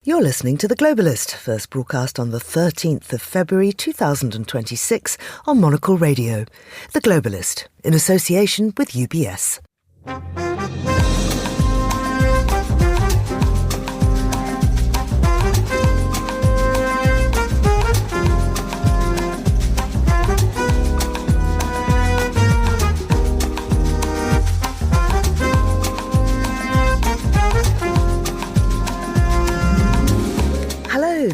You're listening to The Globalist, first broadcast on the 13th of February 2026 on Monocle Radio. The Globalist, in association with UBS.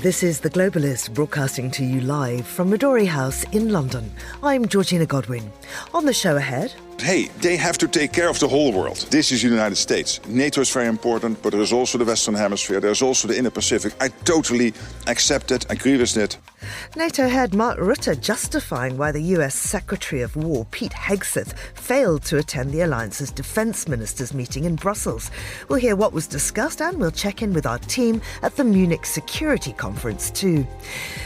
This is The Globalist, broadcasting to you live from Midori House in London. I'm Georgina Godwin. On the show ahead... Hey, they have to take care of the whole world. This is the United States. NATO is very important, but there's also the Western Hemisphere. There's also the Indo-Pacific. I totally accept it, agree with it. NATO head Mark Rutte justifying why the US Secretary of War, Pete Hegseth, failed to attend the alliance's defence ministers' meeting in Brussels. We'll hear what was discussed and we'll check in with our team at the Munich Security Conference too.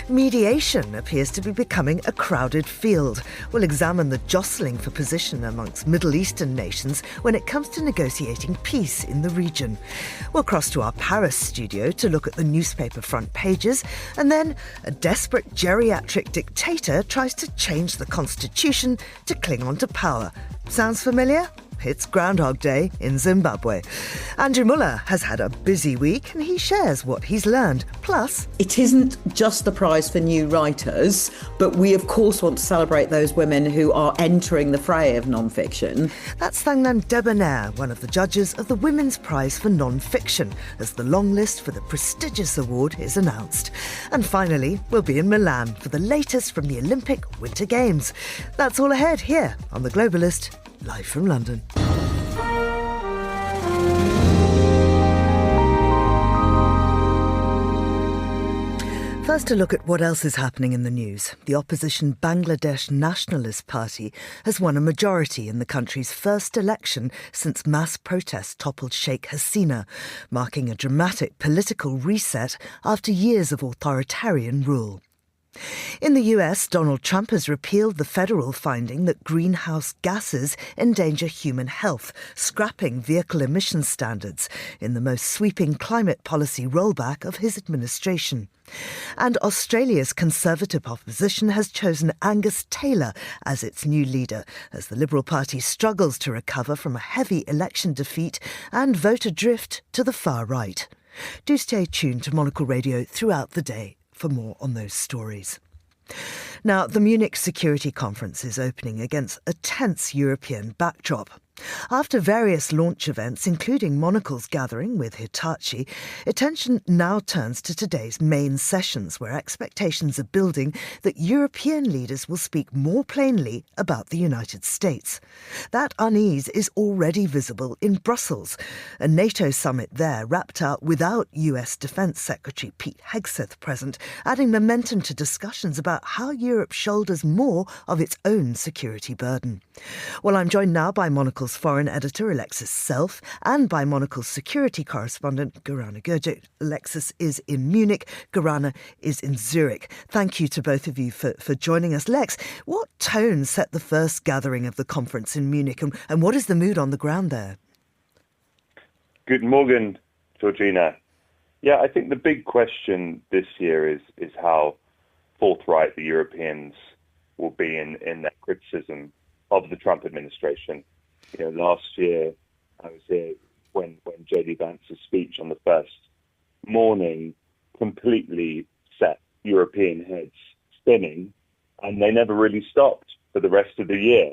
Mediation appears to be becoming a crowded field. We'll examine the jostling for position amongst Middle Eastern nations when it comes to negotiating peace in the region. We'll cross to our Paris studio to look at the newspaper front pages, and then a desperate geriatric dictator tries to change the constitution to cling on to power. Sounds familiar? It's Groundhog Day in Zimbabwe. Andrew Muller has had a busy week and he shares what he's learned. Plus, it isn't just the prize for new writers, but we of course want to celebrate those women who are entering the fray of non-fiction. That's Thangnan Debonair, one of the judges of the Women's Prize for Non-Fiction, as the long list for the prestigious award is announced. And finally, we'll be in Milan for the latest from the Olympic Winter Games. That's all ahead here on The Globalist, live from London. First, a look at what else is happening in the news. The opposition Bangladesh Nationalist Party has won a majority in the country's first election since mass protests toppled Sheikh Hasina, marking a dramatic political reset after years of authoritarian rule. In the US, Donald Trump has repealed the federal finding that greenhouse gases endanger human health, scrapping vehicle emission standards in the most sweeping climate policy rollback of his administration. And Australia's Conservative opposition has chosen Angus Taylor as its new leader, as the Liberal Party struggles to recover from a heavy election defeat and voter drift to the far right. Do stay tuned to Monocle Radio throughout the day for more on those stories. Now, the Munich Security Conference is opening against a tense European backdrop. After various launch events, including Monocle's gathering with Hitachi, attention now turns to today's main sessions, where expectations are building that European leaders will speak more plainly about the United States. That unease is already visible in Brussels. A NATO summit there wrapped out without US Defence Secretary Pete Hegseth present, adding momentum to discussions about how Europe shoulders more of its own security burden. Well, I'm joined now by Monocle's foreign editor Alexis Self and by Monocle's security correspondent Gorana Gurgic. Alexis is in Munich, Gorana is in Zurich. Thank you to both of you for joining us. Lex, what tone set the first gathering of the conference in Munich and what is the mood on the ground there? Good morning, Georgina. Yeah, I think the big question this year is how forthright the Europeans will be in their criticism of the Trump administration. You know, last year I was here when J.D. Vance's speech on the first morning completely set European heads spinning, and they never really stopped for the rest of the year.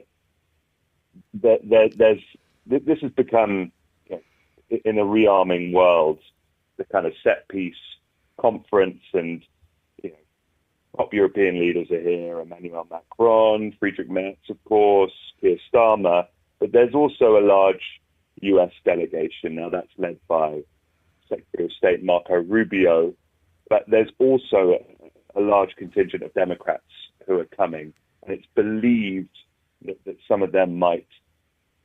This has become, you know, in a rearming world, the kind of set-piece conference, and you know, top European leaders are here: Emmanuel Macron, Friedrich Merz, of course, Keir Starmer. But there's also a large US delegation. Now that's led by Secretary of State Marco Rubio. But there's also a large contingent of Democrats who are coming. And it's believed that some of them might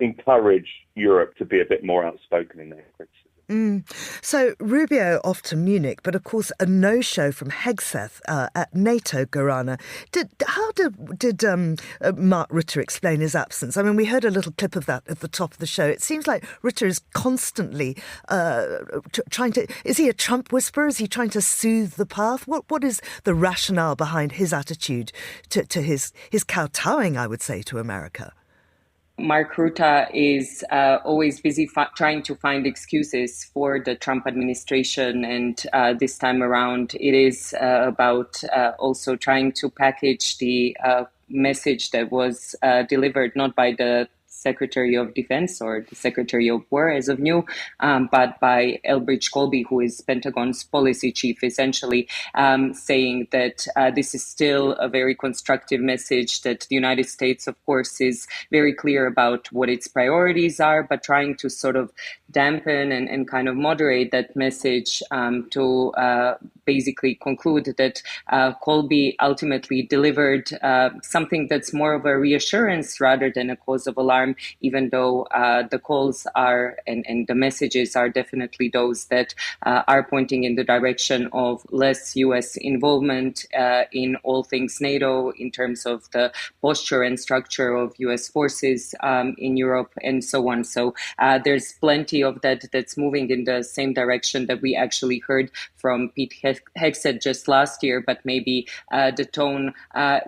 encourage Europe to be a bit more outspoken in their criticism. So Rubio off to Munich, but of course a no-show from Hegseth at Nato, Gorana. How did Mark Rutte explain his absence? I mean, we heard a little clip of that at the top of the show. It seems like Rutte is constantly trying to... Is he a Trump whisperer? Is he trying to soothe the path? What is the rationale behind his attitude to his kowtowing, I would say, to America? Mark Rutte is always busy trying to find excuses for the Trump administration. And this time around, it is about also trying to package the message that was delivered not by the Secretary of Defense or the Secretary of War as of new, but by Elbridge Colby, who is Pentagon's policy chief, essentially saying that this is still a very constructive message, that the United States, of course, is very clear about what its priorities are, but trying to sort of dampen and kind of moderate that message to basically conclude that Colby ultimately delivered something that's more of a reassurance rather than a cause of alarm, even though the calls are and the messages are definitely those that are pointing in the direction of less U.S. involvement in all things NATO in terms of the posture and structure of U.S. forces in Europe and so on. So there's plenty of that's moving in the same direction that we actually heard from Pete Hegseth just last year, but maybe the tone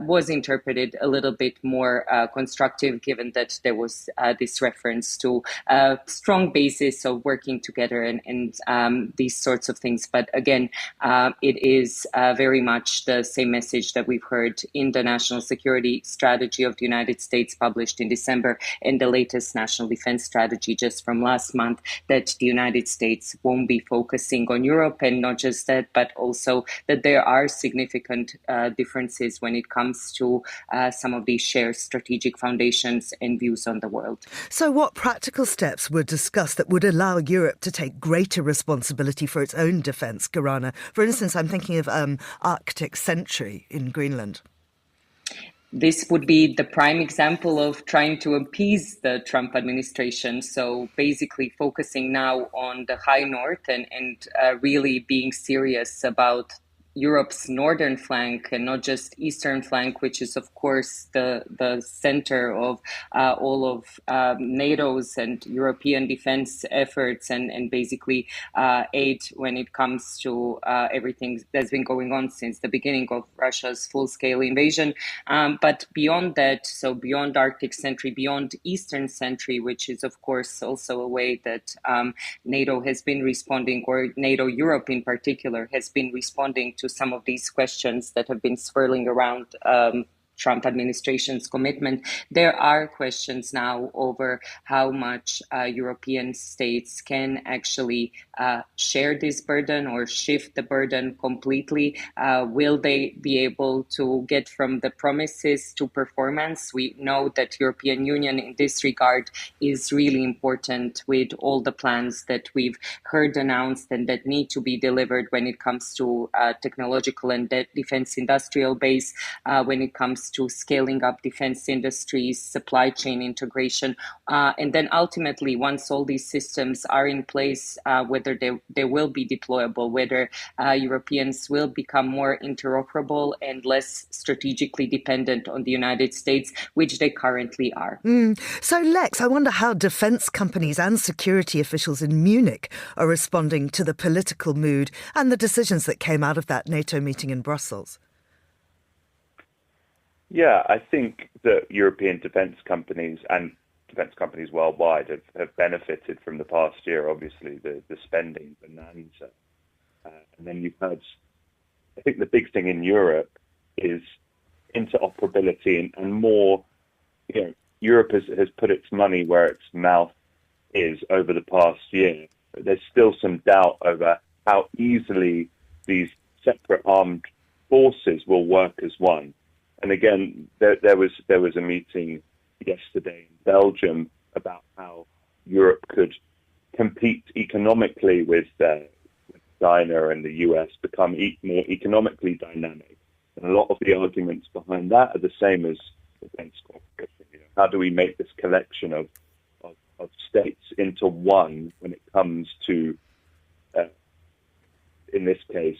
was interpreted a little bit more constructive, given that there was this reference to a strong basis of working together and these sorts of things. But again, it is very much the same message that we've heard in the National Security Strategy of the United States published in December and the latest National Defense Strategy just from last month, that the United States won't be focusing on Europe, and not just that, but also that there are significant differences when it comes to some of these shared strategic foundations and views on the world. So what practical steps were discussed that would allow Europe to take greater responsibility for its own defence, Gorana? For instance, I'm thinking of Arctic Sentry in Greenland. This would be the prime example of trying to appease the Trump administration. So basically focusing now on the high north and really being serious about Europe's northern flank and not just eastern flank, which is, of course, the center of all of NATO's and European defense efforts and basically aid when it comes to everything that's been going on since the beginning of Russia's full-scale invasion. But beyond that, so beyond Arctic Sentry, beyond Eastern Sentry, which is, of course, also a way that NATO has been responding, or NATO Europe in particular has been responding to some of these questions that have been swirling around Trump administration's commitment. There are questions now over how much European states can actually share this burden or shift the burden completely. Will they be able to get from the promises to performance? We know that European Union in this regard is really important with all the plans that we've heard announced and that need to be delivered when it comes to technological and defense industrial base, when it comes to scaling up defense industries, supply chain integration, and then ultimately, once all these systems are in place, whether they will be deployable, whether Europeans will become more interoperable and less strategically dependent on the United States, which they currently are. So, Lex, I wonder how defense companies and security officials in Munich are responding to the political mood and the decisions that came out of that NATO meeting in Brussels. Yeah, I think that European defence companies and defence companies worldwide have benefited from the past year. Obviously, the spending bonanza. And then you've heard, I think the big thing in Europe is interoperability and more, Europe has put its money where its mouth is over the past year. But there's still some doubt over how easily these separate armed forces will work as one. And again, there was a meeting yesterday in Belgium about how Europe could compete economically with China and the US, become more economically dynamic. And a lot of the arguments behind that are the same as defense cooperation. How do we make this collection of states into one when it comes to in this case,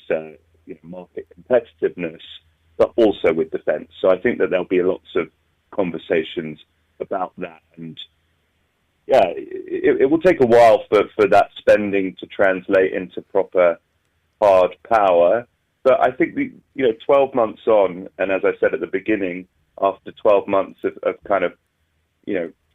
market competitiveness, but also with defence. So I think that there'll be lots of conversations about that. And yeah, it will take a while for that spending to translate into proper hard power. But I think 12 months on, and as I said at the beginning, after 12 months of kind of,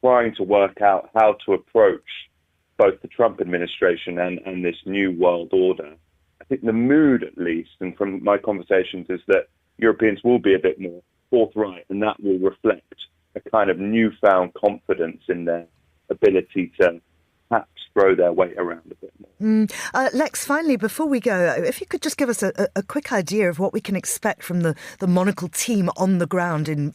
trying to work out how to approach both the Trump administration and this new world order, I think the mood, at least, and from my conversations, is that Europeans will be a bit more forthright, and that will reflect a kind of newfound confidence in their ability to perhaps throw their weight around a bit more. Lex, finally, before we go, if you could just give us a quick idea of what we can expect from the Monocle team on the ground in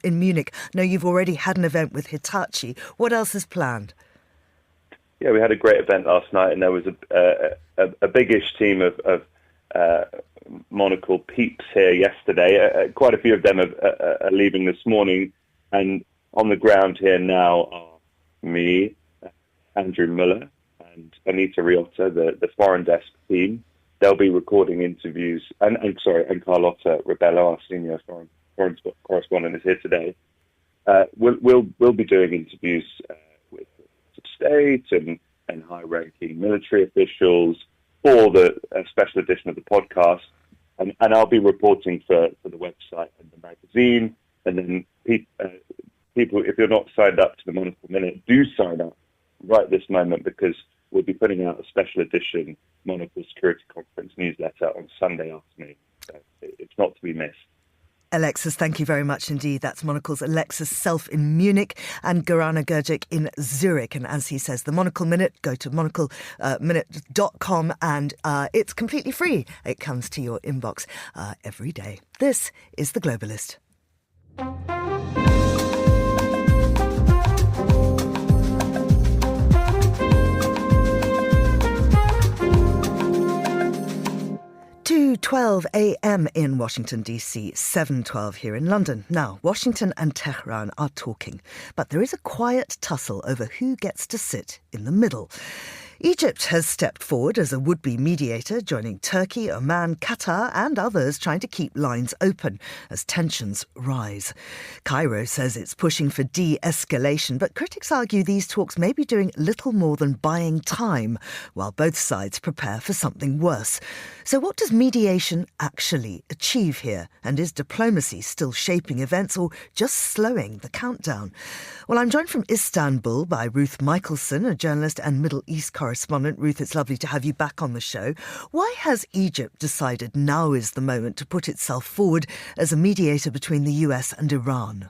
Munich. I know you've already had an event with Hitachi. What else is planned? Yeah, we had a great event last night, and there was a biggish team of Monocle peeps here yesterday. Quite a few of them are leaving this morning, and on the ground here now are me, Andrew Muller, and Anita Riotta, the foreign desk team. They'll be recording interviews, and Carlotta Rebello, our senior foreign correspondent, is here today. We'll be doing interviews with state and high-ranking military officials for the special edition of the podcast, and I'll be reporting for the website and the magazine. And then people, if you're not signed up to the Monocle Minute, do sign up right this moment, because we'll be putting out a special edition Munich Security Conference newsletter on Sunday afternoon. So it's not to be missed. Alexis, thank you very much indeed. That's Monocle's Alexis Self in Munich and Gorana Gergic in Zurich. And as he says, the Monocle Minute, go to monocleminute.com and it's completely free. It comes to your inbox every day. This is The Globalist. 2:12 a.m. in Washington, D.C., 7:12 here in London. Now, Washington and Tehran are talking, but there is a quiet tussle over who gets to sit in the middle. Egypt has stepped forward as a would-be mediator, joining Turkey, Oman, Qatar and others trying to keep lines open as tensions rise. Cairo says it's pushing for de-escalation, but critics argue these talks may be doing little more than buying time while both sides prepare for something worse. So what does mediation actually achieve here? And is diplomacy still shaping events or just slowing the countdown? Well, I'm joined from Istanbul by Ruth Michelson, a journalist and Middle East correspondent. Ruth, it's lovely to have you back on the show. Why has Egypt decided now is the moment to put itself forward as a mediator between the US and Iran?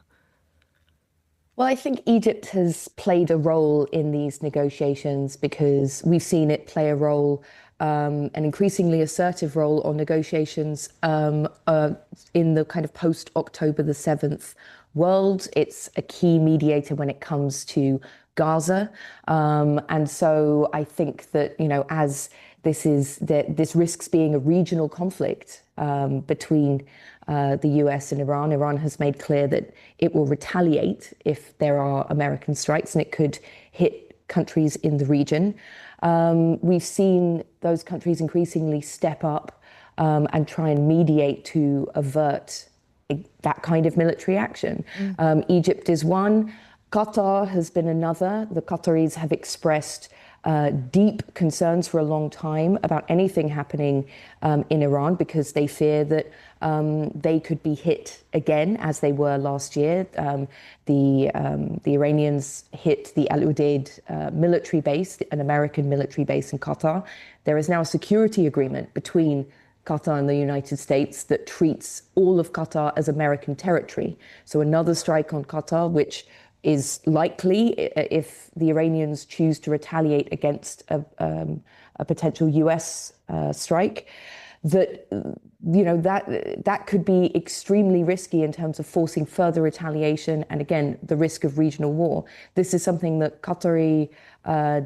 Well, I think Egypt has played a role in these negotiations because we've seen it play a role, an increasingly assertive role on negotiations in the kind of post-October the 7th world. It's a key mediator when it comes to Gaza. And so I think that, as this risks being a regional conflict between the US and Iran. Iran has made clear that it will retaliate if there are American strikes, and it could hit countries in the region. We've seen those countries increasingly step up and try and mediate to avert that kind of military action. Egypt is one. Qatar has been another. The Qataris have expressed deep concerns for a long time about anything happening in Iran because they fear that they could be hit again as they were last year. The Iranians hit the Al Udeid military base, an American military base in Qatar. There is now a security agreement between Qatar and the United States that treats all of Qatar as American territory. So another strike on Qatar, which is likely if the Iranians choose to retaliate against a potential US strike, that could be extremely risky in terms of forcing further retaliation and, again, the risk of regional war. This is something that Qatari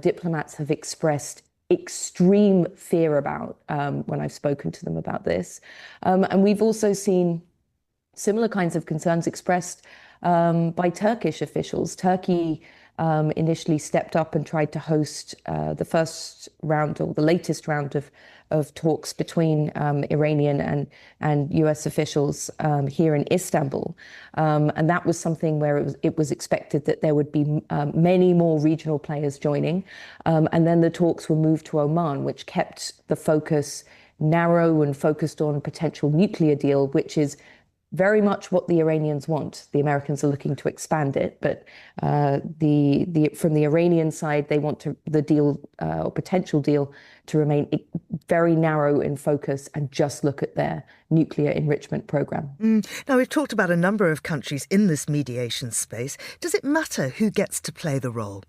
diplomats have expressed extreme fear about when I've spoken to them about this. And we've also seen similar kinds of concerns expressed by Turkish officials. Turkey initially stepped up and tried to host the first round or the latest round of talks between Iranian and US officials here in Istanbul. And that was something where it was expected that there would be many more regional players joining. And then the talks were moved to Oman, which kept the focus narrow and focused on potential nuclear deal, which is very much what the Iranians want. The Americans are looking to expand it, but from the Iranian side, they want the deal or potential deal to remain very narrow in focus and just look at their nuclear enrichment program. Now, we've talked about a number of countries in this mediation space. Does it matter who gets to play the role?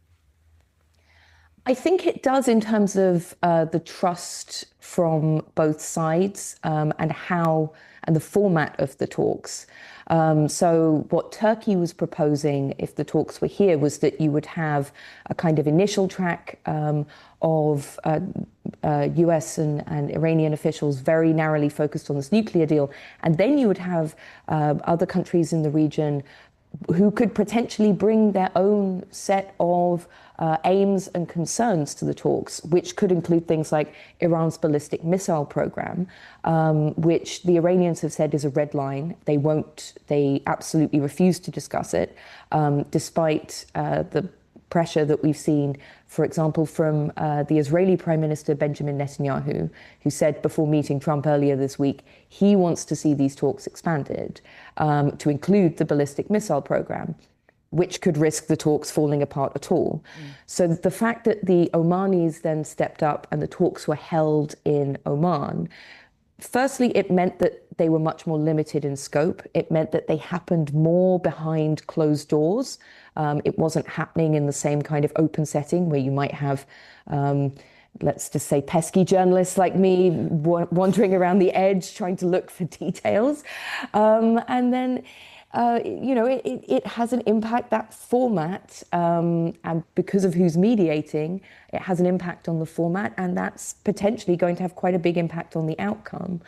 I think it does in terms of the trust from both sides and the format of the talks. So what Turkey was proposing, if the talks were here, was that you would have a kind of initial track of US and Iranian officials very narrowly focused on this nuclear deal. And then you would have other countries in the region who could potentially bring their own set of aims and concerns to the talks, which could include things like Iran's ballistic missile program, which the Iranians have said is a red line. They absolutely refuse to discuss it, despite the pressure that we've seen, for example, from the Israeli Prime Minister Benjamin Netanyahu, who said before meeting Trump earlier this week, he wants to see these talks expanded to include the ballistic missile program, which could risk the talks falling apart at all. So the fact that the Omanis then stepped up and the talks were held in Oman, firstly, it meant that they were much more limited in scope. It meant that they happened more behind closed doors. It wasn't happening in the same kind of open setting where you might have, let's just say, pesky journalists like me wandering around the edge trying to look for details. And then, it has an impact, that format, and because of who's mediating, it has an impact on the format, and that's potentially going to have quite a big impact on the outcome,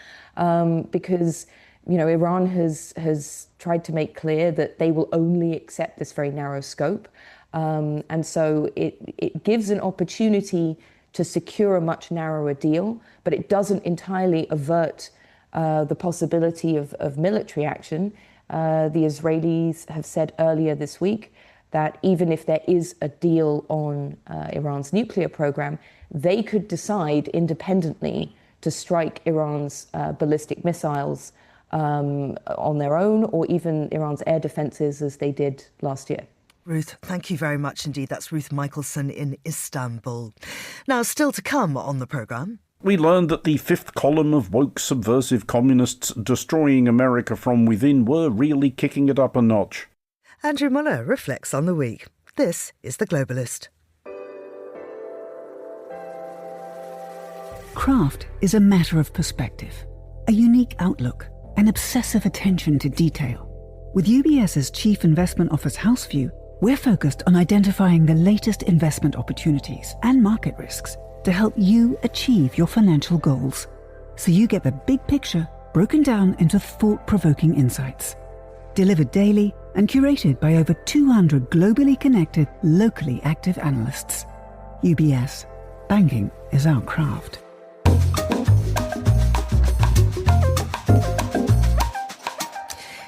because Iran has tried to make clear that they will only accept this very narrow scope, and so it gives an opportunity to secure a much narrower deal, but it doesn't entirely avert the possibility of military action. The Israelis have said earlier this week that even if there is a deal on Iran's nuclear program, they could decide independently to strike Iran's ballistic missiles on their own, or even Iran's air defences as they did last year. Ruth, thank you very much indeed. That's Ruth Michelson in Istanbul. Now, still to come on the programme. We learned that the fifth column of woke subversive communists destroying America from within were really kicking it up a notch. Andrew Muller reflects on the week. This is The Globalist. Craft is a matter of perspective, a unique outlook, an obsessive attention to detail. With UBS's Chief Investment Office Houseview, we're focused on identifying the latest investment opportunities and market risks to help you achieve your financial goals, so you get the big picture broken down into thought-provoking insights. Delivered daily and curated by over 200 globally connected, locally active analysts. UBS. Banking is our craft.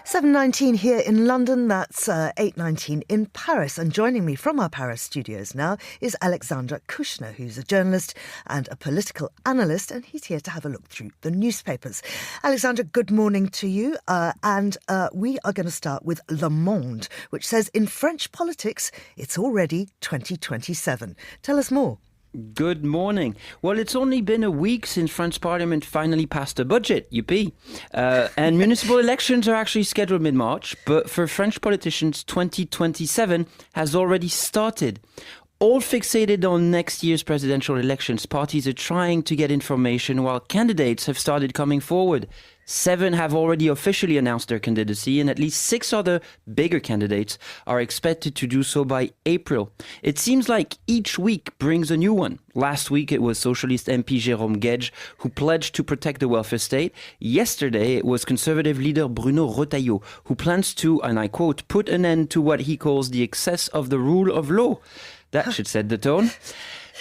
7:19 here in London, that's 8:19 in Paris. And joining me from our Paris studios now is Alexandra Kushner, who's a journalist and a political analyst, and he's here to have a look through the newspapers. Alexandra, good morning to you. And we are going to start with Le Monde, which says in French politics, it's already 2027. Tell us more. Good morning. Well, it's only been a week since French Parliament finally passed a budget, yippee. And municipal elections are actually scheduled mid-March, but for French politicians, 2027 has already started. All fixated on next year's presidential elections, parties are trying to get information while candidates have started coming forward. 7 have already officially announced their candidacy, and at least 6 other bigger candidates are expected to do so by April. It seems like each week brings a new one. Last week it was Socialist MP Jérôme Guedj who pledged to protect the welfare state. Yesterday it was Conservative leader Bruno Retailleau who plans to, and I quote, put an end to what he calls the excess of the rule of law. That should set the tone.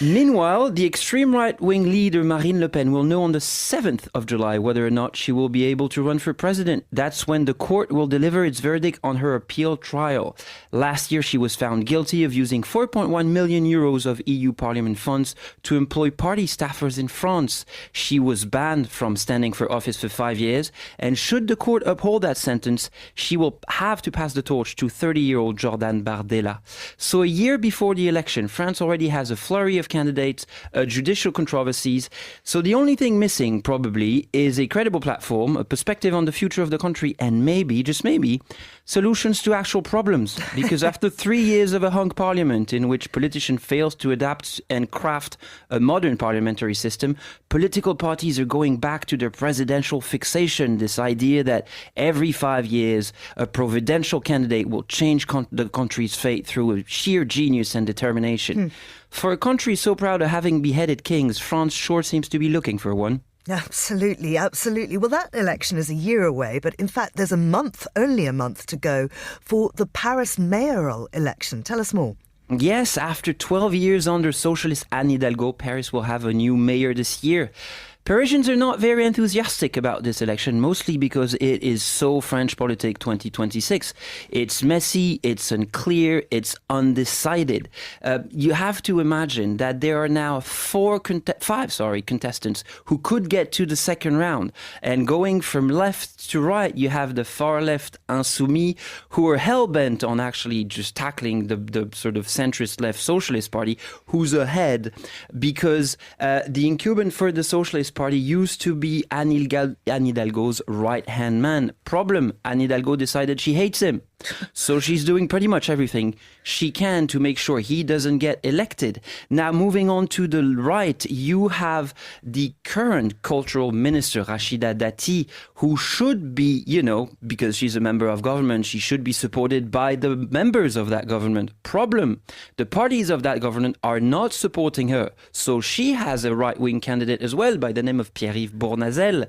Meanwhile, the extreme right-wing leader Marine Le Pen will know on the 7th of July whether or not she will be able to run for president. That's when the court will deliver its verdict on her appeal trial. Last year, she was found guilty of using 4.1 million euros of EU Parliament funds to employ party staffers in France. She was banned from standing for office for 5 years, and should the court uphold that sentence, she will have to pass the torch to 30-year-old Jordan Bardella. So a year before the election, France already has a flurry of candidates, judicial controversies. So the only thing missing, probably, is a credible platform, a perspective on the future of the country, and maybe, just maybe, solutions to actual problems. Because after 3 years of a hung parliament in which politicians failed to adapt and craft a modern parliamentary system, political parties are going back to their presidential fixation, this idea that every 5 years, a providential candidate will change the country's fate through a sheer genius and determination. For a country so proud of having beheaded kings, France sure seems to be looking for one. Absolutely, absolutely. Well, that election is a year away, but in fact, there's only a month to go for the Paris mayoral election. Tell us more. Yes, after 12 years under socialist Anne Hidalgo, Paris will have a new mayor this year. Parisians are not very enthusiastic about this election, mostly because it is so French politic 2026. It's messy, it's unclear, it's undecided. You have to imagine that there are now five contestants who could get to the second round. And going from left to right, you have the far left Insoumis, who are hell-bent on actually just tackling the sort of centrist left Socialist Party, who's ahead because the incumbent for the Socialist Party used to be Anne Hidalgo's right-hand man. Problem, Anne Hidalgo decided she hates him. So she's doing pretty much everything she can to make sure he doesn't get elected. Now, moving on to the right, you have the current cultural minister, Rachida Dati, who should be, because she's a member of government, she should be supported by the members of that government. Problem, the parties of that government are not supporting her. So she has a right-wing candidate as well by the name of Pierre-Yves Bournazel,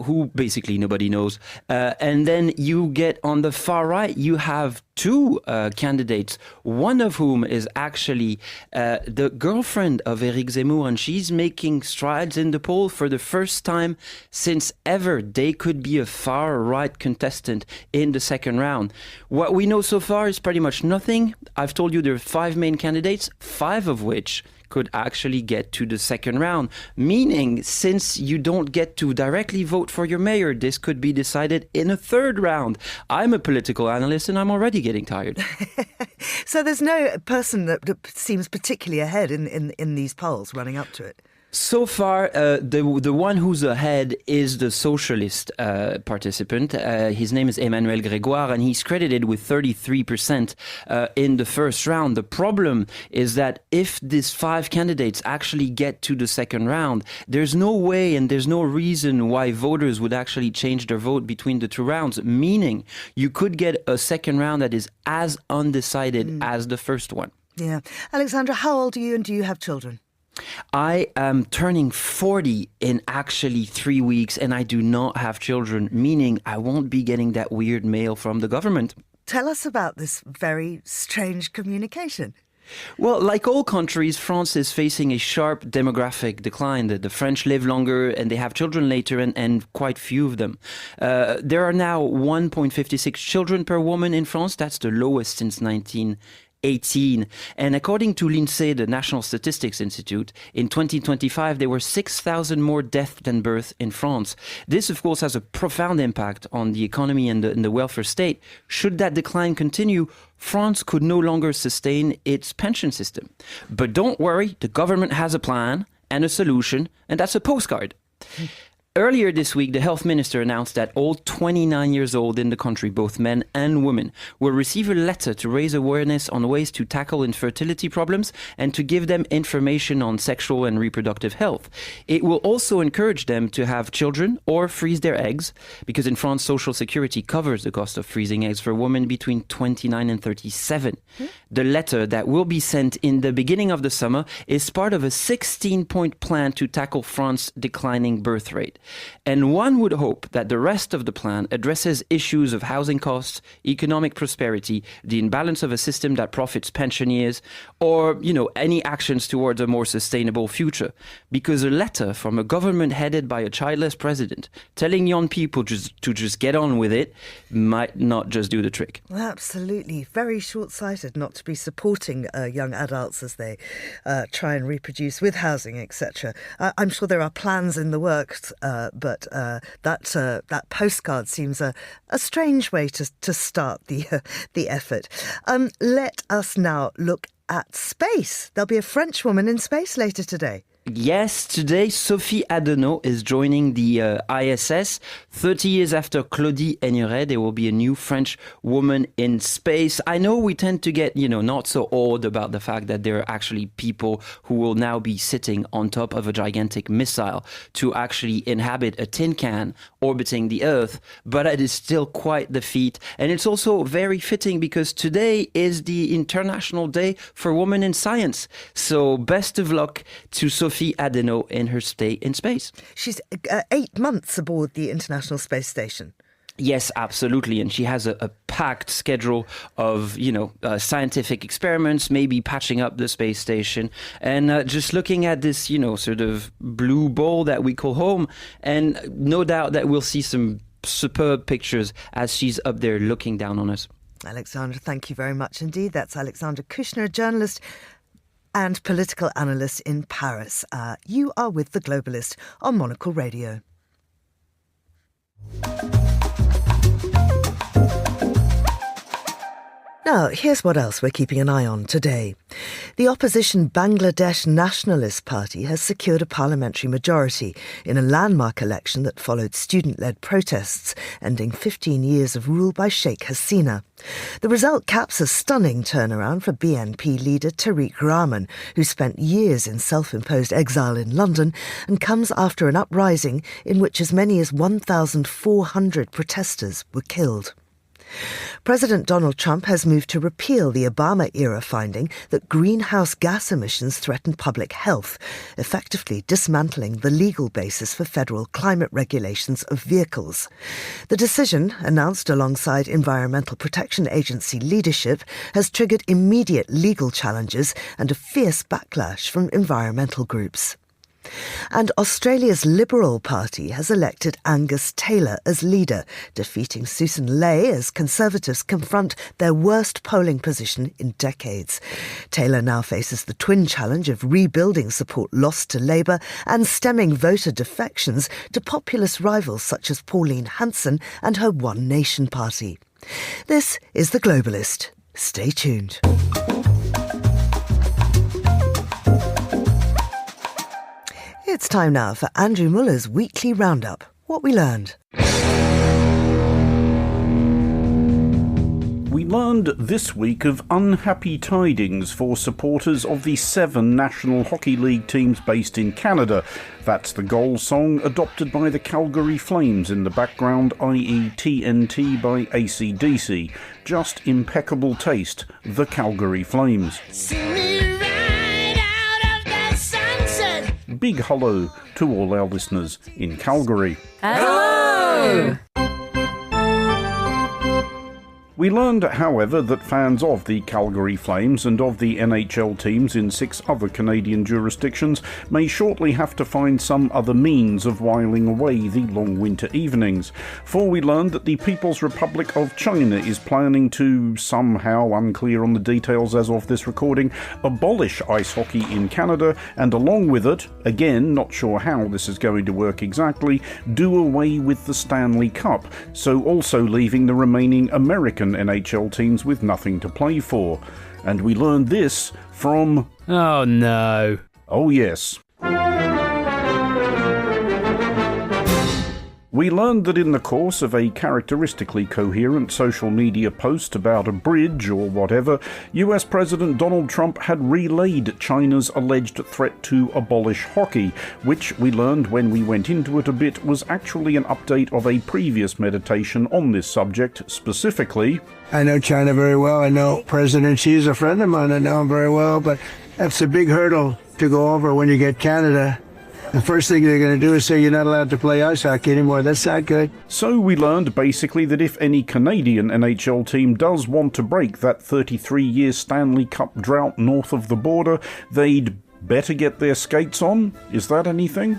who basically nobody knows. And then you get on the far right, you have 2 candidates, one of whom is actually the girlfriend of Éric Zemmour, and she's making strides in the poll for the first time since ever. They could be a far-right contestant in the second round. What we know so far is pretty much nothing. I've told you there are 5 main candidates, 5 of which could actually get to the second round, meaning since you don't get to directly vote for your mayor, this could be decided in a third round. I'm a political analyst and I'm already getting tired. So there's no person that seems particularly ahead in these polls running up to it? So far, the one who's ahead is the socialist participant. His name is Emmanuel Grégoire, and he's credited with 33% in the first round. The problem is that if these 5 candidates actually get to the second round, there's no way and there's no reason why voters would actually change their vote between the 2 rounds, meaning you could get a second round that is as undecided as the first one. Yeah. Alexandra, how old are you and do you have children? I am turning 40 in actually 3 weeks, and I do not have children, meaning I won't be getting that weird mail from the government. Tell us about this very strange communication. Well, like all countries, France is facing a sharp demographic decline. The French live longer and they have children later, and quite few of them. There are now 1.56 children per woman in France. That's the lowest since 1918. And according to l'INSEE, the National Statistics Institute, in 2025, there were 6,000 more deaths than births in France. This, of course, has a profound impact on the economy and the welfare state. Should that decline continue, France could no longer sustain its pension system. But don't worry, the government has a plan and a solution, and that's a postcard. Earlier this week, the health minister announced that all 29 years old in the country, both men and women, will receive a letter to raise awareness on ways to tackle infertility problems and to give them information on sexual and reproductive health. It will also encourage them to have children or freeze their eggs, because in France, Social Security covers the cost of freezing eggs for women between 29 and 37. The letter that will be sent in the beginning of the summer is part of a 16-point plan to tackle France's declining birth rate. And one would hope that the rest of the plan addresses issues of housing costs, economic prosperity, the imbalance of a system that profits pensioners, or, any actions towards a more sustainable future. Because a letter from a government headed by a childless president telling young people to just get on with it might not just do the trick. Well, absolutely. Very short-sighted not to be supporting young adults as they try and reproduce with housing, etc. I'm sure there are plans in the works, but that postcard seems a strange way to start the effort. Let us now look at space. There'll be a French woman in space later today. Yes, today Sophie Adenau is joining the ISS. 30 years after Claudie Aigneret, there will be a new French woman in space. I know we tend to get, not so awed about the fact that there are actually people who will now be sitting on top of a gigantic missile to actually inhabit a tin can orbiting the Earth, but it is still quite the feat. And it's also very fitting because today is the International Day for Women in Science. So best of luck to Sophie Adenau in her stay in space. She's 8 months aboard the International Space Station. Yes, absolutely. And she has a packed schedule of, scientific experiments, maybe patching up the space station and just looking at this, sort of blue ball that we call home. And no doubt that we'll see some superb pictures as she's up there looking down on us. Alexandra, thank you very much indeed. That's Alexandra Kushner, a journalist and political analyst in Paris. You are with The Globalist on Monocle Radio. Now, here's what else we're keeping an eye on today. The opposition Bangladesh Nationalist Party has secured a parliamentary majority in a landmark election that followed student-led protests, ending 15 years of rule by Sheikh Hasina. The result caps a stunning turnaround for BNP leader Tariq Rahman, who spent years in self-imposed exile in London and comes after an uprising in which as many as 1,400 protesters were killed. President Donald Trump has moved to repeal the Obama-era finding that greenhouse gas emissions threaten public health, effectively dismantling the legal basis for federal climate regulations of vehicles. The decision, announced alongside Environmental Protection Agency leadership, has triggered immediate legal challenges and a fierce backlash from environmental groups. And Australia's Liberal Party has elected Angus Taylor as leader, defeating Susan Ley as Conservatives confront their worst polling position in decades. Taylor now faces the twin challenge of rebuilding support lost to Labour and stemming voter defections to populist rivals such as Pauline Hanson and her One Nation party. This is The Globalist. Stay tuned. It's time now for Andrew Muller's weekly roundup. What we learned. We learned this week of unhappy tidings for supporters of the 7 National Hockey League teams based in Canada. That's the goal song adopted by the Calgary Flames in the background, i.e. TNT by AC/DC. Just impeccable taste, the Calgary Flames. Big hello to all our listeners in Calgary. Hello! We learned, however, that fans of the Calgary Flames and of the NHL teams in 6 other Canadian jurisdictions may shortly have to find some other means of whiling away the long winter evenings. For we learned that the People's Republic of China is planning to, somehow unclear on the details as of this recording, abolish ice hockey in Canada, and along with it, again not sure how this is going to work exactly, do away with the Stanley Cup, so also leaving the remaining American NHL teams with nothing to play for. And we learned this from... Oh no. Oh yes. We learned that in the course of a characteristically coherent social media post about a bridge or whatever, US President Donald Trump had relayed China's alleged threat to abolish hockey, which we learned when we went into it a bit was actually an update of a previous meditation on this subject, specifically. I know China very well. I know President Xi is a friend of mine. I know him very well, but that's a big hurdle to go over when you get Canada. The first thing they're going to do is say you're not allowed to play ice hockey anymore. That's not good. So we learned basically that if any Canadian NHL team does want to break that 33-year Stanley Cup drought north of the border, they'd better get their skates on? Is that anything?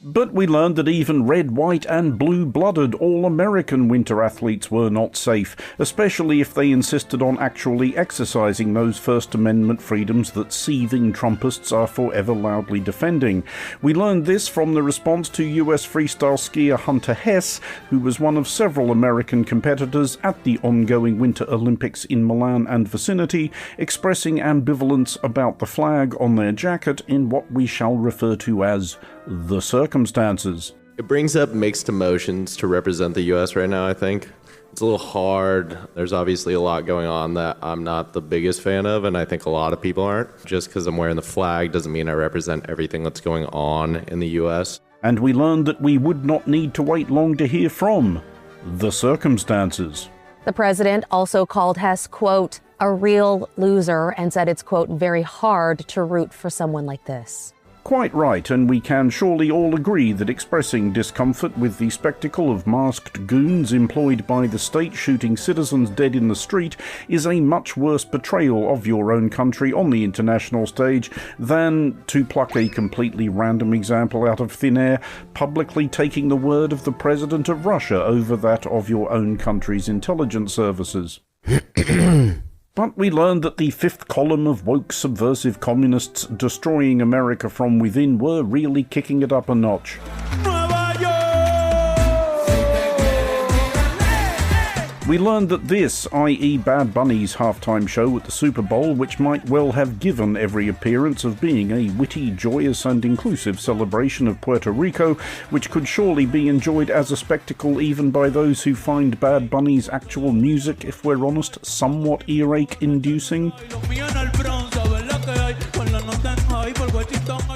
But we learned that even red, white and blue-blooded all-American winter athletes were not safe, especially if they insisted on actually exercising those First Amendment freedoms that seething Trumpists are forever loudly defending. We learned this from the response to US freestyle skier Hunter Hess, who was one of several American competitors at the ongoing Winter Olympics in Milan and vicinity, expressing ambivalence about the flag on their jacket in what we shall refer to as the circumstances. It brings up mixed emotions to represent the U.S. right now, I think. It's a little hard. There's obviously a lot going on that I'm not the biggest fan of, and I think a lot of people aren't. Just because I'm wearing the flag doesn't mean I represent everything that's going on in the U.S. And we learned that we would not need to wait long to hear from the circumstances. The president also called Hess, quote, a real loser, and said it's, quote, very hard to root for someone like this. Quite right, and we can surely all agree that expressing discomfort with the spectacle of masked goons employed by the state shooting citizens dead in the street is a much worse portrayal of your own country on the international stage than, to pluck a completely random example out of thin air, publicly taking the word of the president of Russia over that of your own country's intelligence services. But we learned that the fifth column of woke subversive communists destroying America from within were really kicking it up a notch. We learned that this, i.e. Bad Bunny's halftime show at the Super Bowl, which might well have given every appearance of being a witty, joyous and inclusive celebration of Puerto Rico, which could surely be enjoyed as a spectacle even by those who find Bad Bunny's actual music, if we're honest, somewhat earache-inducing.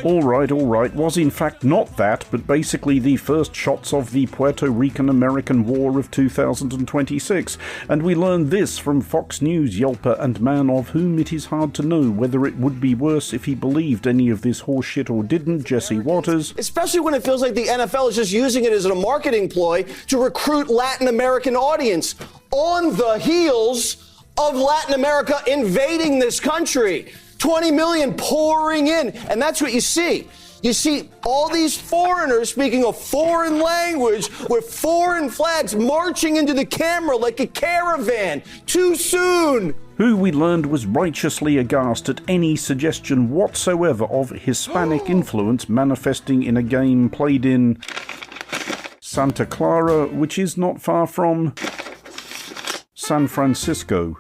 Alright, was in fact not that, but basically the first shots of the Puerto Rican-American War of 2026, and we learned this from Fox News yelper and man of whom it is hard to know whether it would be worse if he believed any of this horseshit or didn't, Jesse Waters. Especially when it feels like the NFL is just using it as a marketing ploy to recruit Latin American audience on the heels of Latin America invading this country. 20 million pouring in, and that's what you see. You see all these foreigners speaking a foreign language with foreign flags marching into the camera like a caravan. Too soon. Who we learned was righteously aghast at any suggestion whatsoever of Hispanic influence manifesting in a game played in Santa Clara, which is not far from San Francisco.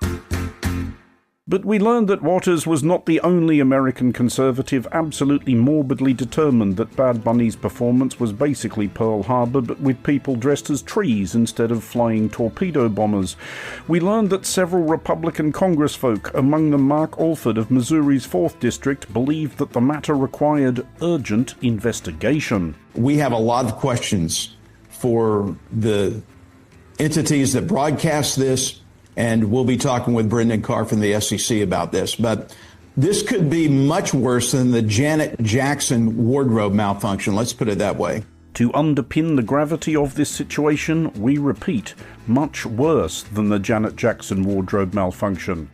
But we learned that Waters was not the only American conservative absolutely morbidly determined that Bad Bunny's performance was basically Pearl Harbor, but with people dressed as trees instead of flying torpedo bombers. We learned that several Republican congressfolk, among them Mark Alford of Missouri's 4th District, believed that the matter required urgent investigation. We have a lot of questions for the entities that broadcast this, and we'll be talking with Brendan Carr from the SEC about this. But this could be much worse than the Janet Jackson wardrobe malfunction. Let's put it that way. To underpin the gravity of this situation, we repeat, much worse than the Janet Jackson wardrobe malfunction.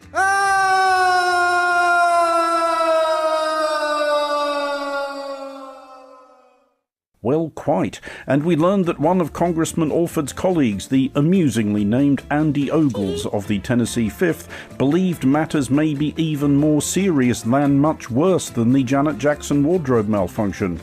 Well, quite. And we learned that one of Congressman Alford's colleagues, the amusingly named Andy Ogles of the Tennessee 5th, believed matters may be even more serious than much worse than the Janet Jackson wardrobe malfunction.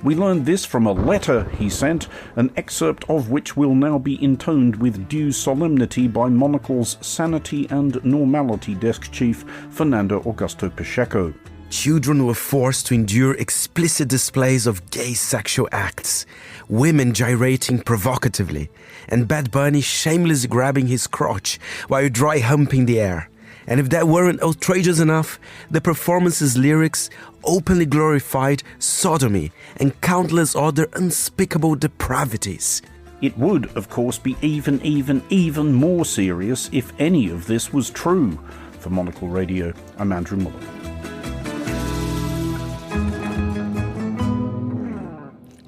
We learned this from a letter he sent, an excerpt of which will now be intoned with due solemnity by Monocle's Sanity and Normality Desk Chief, Fernando Augusto Pacheco. Children were forced to endure explicit displays of gay sexual acts, women gyrating provocatively, and Bad Bunny shamelessly grabbing his crotch while dry humping the air. And if that weren't outrageous enough, the performance's lyrics openly glorified sodomy and countless other unspeakable depravities. It would, of course, be even more serious if any of this was true. For Monocle Radio, I'm Andrew Muller.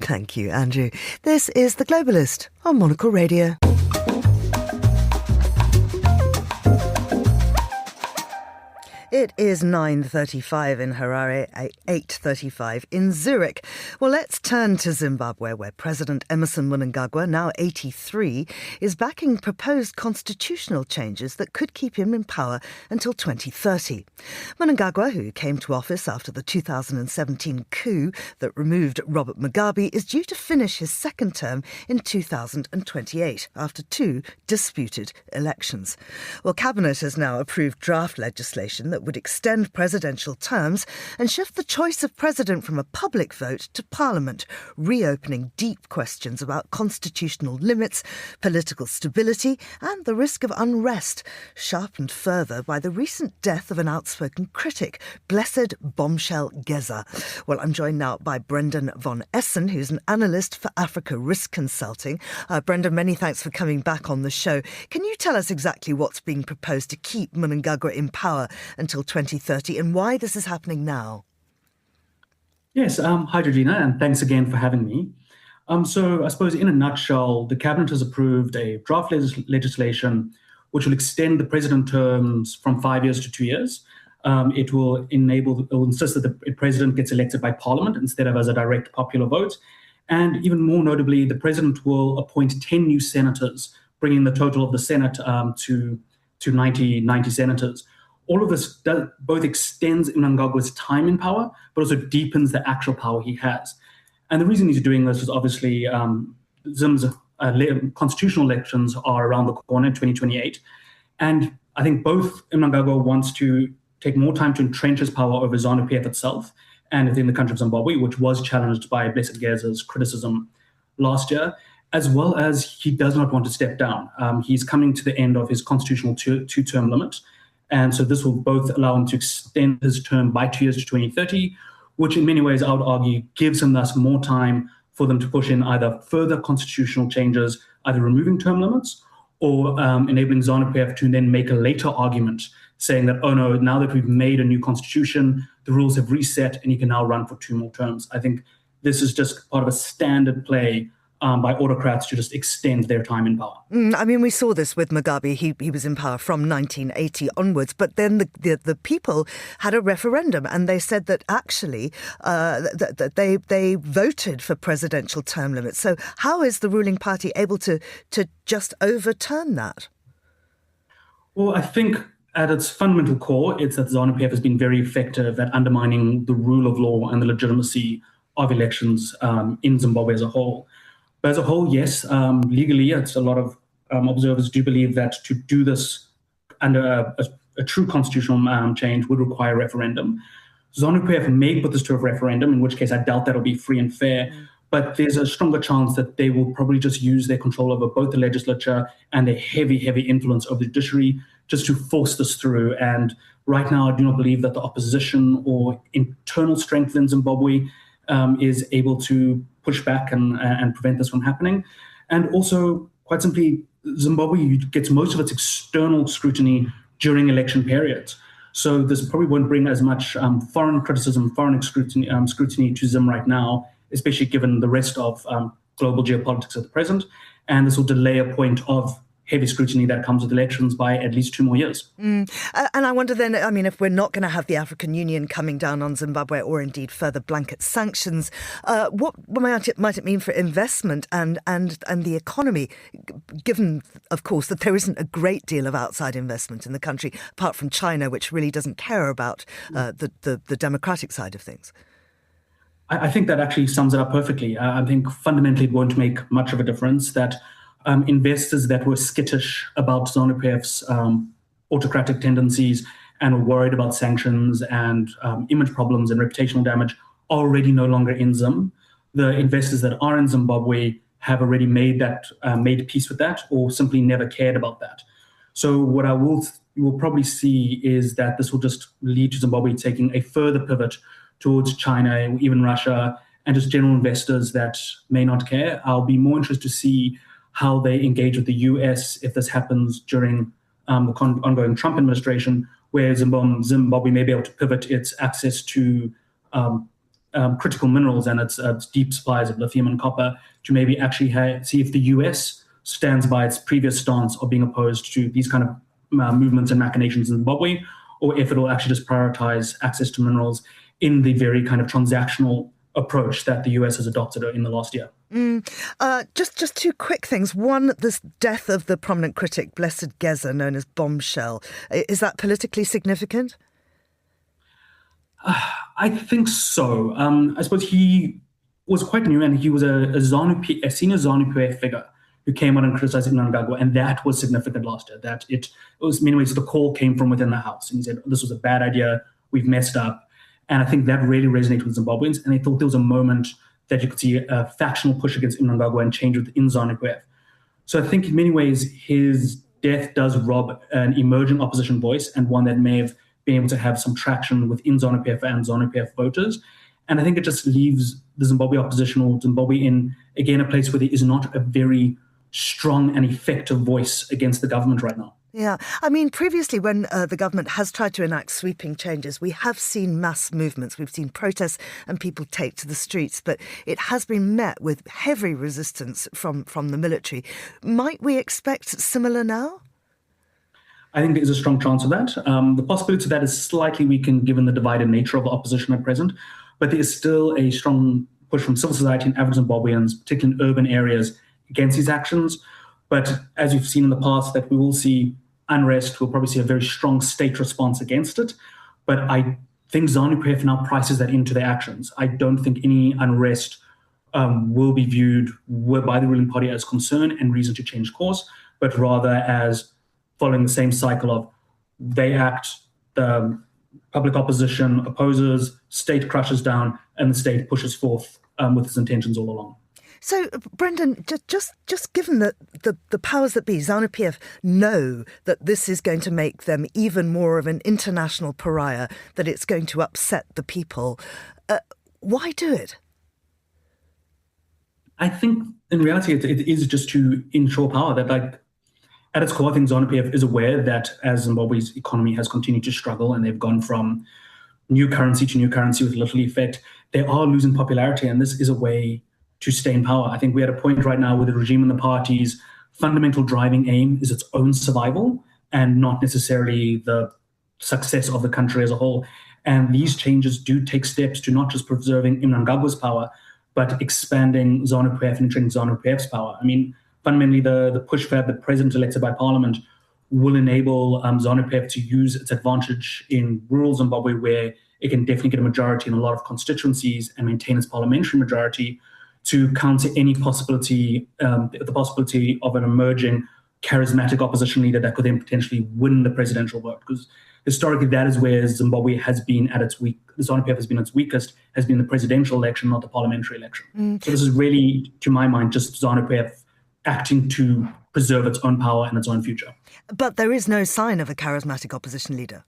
Thank you, Andrew. This is The Globalist on Monocle Radio. It is 9:35 in Harare, 8:35 in Zurich. Well, let's turn to Zimbabwe, where President Emmerson Mnangagwa, now 83, is backing proposed constitutional changes that could keep him in power until 2030. Mnangagwa, who came to office after the 2017 coup that removed Robert Mugabe, is due to finish his second term in 2028 after two disputed elections. Well, Cabinet has now approved draft legislation that would extend presidential terms and shift the choice of president from a public vote to Parliament, reopening deep questions about constitutional limits, political stability and the risk of unrest, sharpened further by the recent death of an outspoken critic, Blessed Bombshell Geza. Well, I'm joined now by Brendan von Essen, who's an analyst for Africa Risk Consulting. Brendan, many thanks for coming back on the show. Can you tell us exactly what's being proposed to keep Mnangagwa in power until 2030 and why this is happening now? Yes, hi Georgina, and thanks again for having me. So I suppose in a nutshell, the Cabinet has approved a draft legislation which will extend the president terms from 5 years to 2 years. It will insist that the president gets elected by Parliament instead of as a direct popular vote. And even more notably, the president will appoint 10 new senators, bringing the total of the Senate to 90 senators. All of this both extends Mnangagwa's time in power, but also deepens the actual power he has. And the reason he's doing this is obviously Zim's constitutional elections are around the corner in 2028. And I think both Mnangagwa wants to take more time to entrench his power over ZANU-PF itself and within the country of Zimbabwe, which was challenged by Blessed Geza's criticism last year, as well as he does not want to step down. He's coming to the end of his constitutional two-term limit. And so this will both allow him to extend his term by 2 years to 2030, which in many ways, I would argue, gives him thus more time for them to push in either further constitutional changes, either removing term limits or enabling ZANU-PF to then make a later argument saying that, oh no, now that we've made a new constitution, the rules have reset and you can now run for 2 more terms. I think this is just part of a standard play by autocrats to just extend their time in power. I mean, we saw this with Mugabe. He was in power from 1980 onwards, but then the people had a referendum and they said that actually that they voted for presidential term limits. So how is the ruling party able to just overturn that? Well, I think at its fundamental core, it's that ZANU-PF has been very effective at undermining the rule of law and the legitimacy of elections in Zimbabwe as a whole. But as a whole, yes, legally, it's a lot of observers do believe that to do this under a true constitutional change would require a referendum. ZANU-PF may put this to a referendum, in which case I doubt that'll be free and fair, but there's a stronger chance that they will probably just use their control over both the legislature and their heavy influence over the judiciary just to force this through. And right now, I do not believe that the opposition or internal strength in Zimbabwe is able to push back and prevent this from happening. And also, quite simply, Zimbabwe gets most of its external scrutiny during election periods. So this probably won't bring as much foreign criticism, foreign scrutiny to Zim right now, especially given the rest of global geopolitics at the present. And this will delay a point of heavy scrutiny that comes with elections by at least 2 more years. And I wonder then, I mean, if we're not going to have the African Union coming down on Zimbabwe or indeed further blanket sanctions, what might it mean for investment and the economy, given, of course, that there isn't a great deal of outside investment in the country, apart from China, which really doesn't care about the democratic side of things? I think that actually sums it up perfectly. I think fundamentally it won't make much of a difference that investors that were skittish about ZANU-PF's autocratic tendencies and are worried about sanctions and image problems and reputational damage are already no longer in Zim. The investors that are in Zimbabwe have already made peace with that, or simply never cared about that. So what you will probably see is that this will just lead to Zimbabwe taking a further pivot towards China, even Russia, and just general investors that may not care. I'll be more interested to see how they engage with the US if this happens during the ongoing Trump administration, where Zimbabwe may be able to pivot its access to critical minerals and its deep supplies of lithium and copper to maybe actually see if the US stands by its previous stance of being opposed to these kind of movements and machinations in Zimbabwe, or if it will actually just prioritize access to minerals in the very kind of transactional approach that the US has adopted in the last year. Just two quick things. One, this death of the prominent critic, Blessed Geza, known as Bombshell. Is that politically significant? I think so. I suppose he was quite new, and he was a senior ZANU-PF figure who came out and criticized Mnangagwa, and that was significant last year. That it was, in many ways, the call came from within the house, and he said, this was a bad idea, we've messed up. And I think that really resonated with Zimbabweans, and they thought there was a moment that you could see a factional push against Mnangagwa and change within ZANU-PF. So I think in many ways his death does rob an emerging opposition voice, and one that may have been able to have some traction within ZANU-PF and ZANU-PF voters. And I think it just leaves the Zimbabwe opposition, or Zimbabwe, in, again, a place where there is not a very strong and effective voice against the government right now. Yeah. I mean, previously when the government has tried to enact sweeping changes, we have seen mass movements. We've seen protests and people take to the streets, but it has been met with heavy resistance from the military. Might we expect similar now? I think there is a strong chance of that. The possibility of that is slightly weakened given the divided nature of the opposition at present, but there is still a strong push from civil society and average Zimbabweans, particularly in urban areas, against these actions. But as you've seen in the past, that we will see unrest, we'll probably see a very strong state response against it. But I think ZANU-PF now prices that into their actions. I don't think any unrest will be viewed by the ruling party as concern and reason to change course, but rather as following the same cycle of they act, the public opposition opposes, state crushes down, and the state pushes forth with its intentions all along. So, Brendan, just given that the powers that be, ZANU-PF, know that this is going to make them even more of an international pariah, that it's going to upset the people, why do it? I think, in reality, it is just to ensure power. That, like, at its core, I think ZANU-PF is aware that as Zimbabwe's economy has continued to struggle and they've gone from new currency to new currency with little effect, they are losing popularity, and this is a way to stay in power. I think we're at a point right now where the regime and the party's fundamental driving aim is its own survival and not necessarily the success of the country as a whole. And these changes do take steps to not just preserving Mnangagwa's power, but expanding ZANU-PF and entering ZANU-PF's power. I mean, fundamentally, the push for the president elected by parliament will enable ZANU-PF to use its advantage in rural Zimbabwe, where it can definitely get a majority in a lot of constituencies and maintain its parliamentary majority, to counter any possibility, the possibility of an emerging charismatic opposition leader that could then potentially win the presidential vote. Because historically, that is where Zimbabwe has been at its weak. The ZANU-PF has been its weakest, has been the presidential election, not the parliamentary election. So this is really, to my mind, just ZANU-PF acting to preserve its own power and its own future. But there is no sign of a charismatic opposition leader.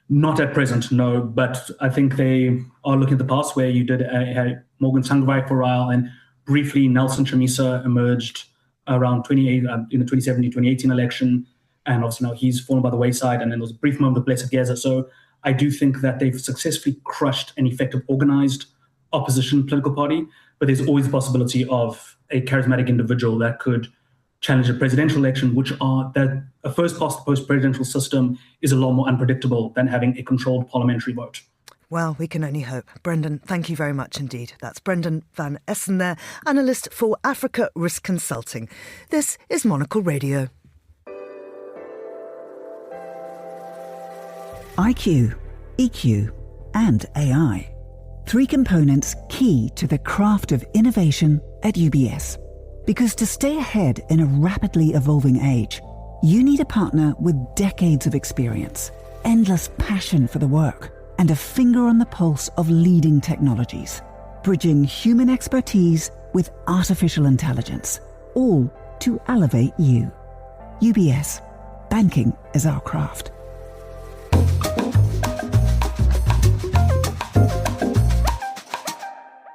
Not at present, no. But I think they are looking at the past, where you did had Morgan Tsvangirai for a while, and briefly Nelson Chamisa emerged around in the 2017-2018 election, and obviously now he's fallen by the wayside. And then there was a brief moment of Blessed Geza. So I do think that they've successfully crushed an effective organized opposition political party, but there's always the possibility of a charismatic individual that could challenge a presidential election, which are that a first past the post presidential system is a lot more unpredictable than having a controlled parliamentary vote. Well, we can only hope. Brendan, thank you very much indeed. That's Brendan van Essen there, analyst for Africa Risk Consulting. This is Monocle Radio. IQ, EQ, and AI. 3 components key to the craft of innovation at UBS. Because to stay ahead in a rapidly evolving age, you need a partner with decades of experience. endless passion for the work and a finger on the pulse of leading technologies, bridging human expertise with artificial intelligence, all to elevate you. UBS, banking is our craft.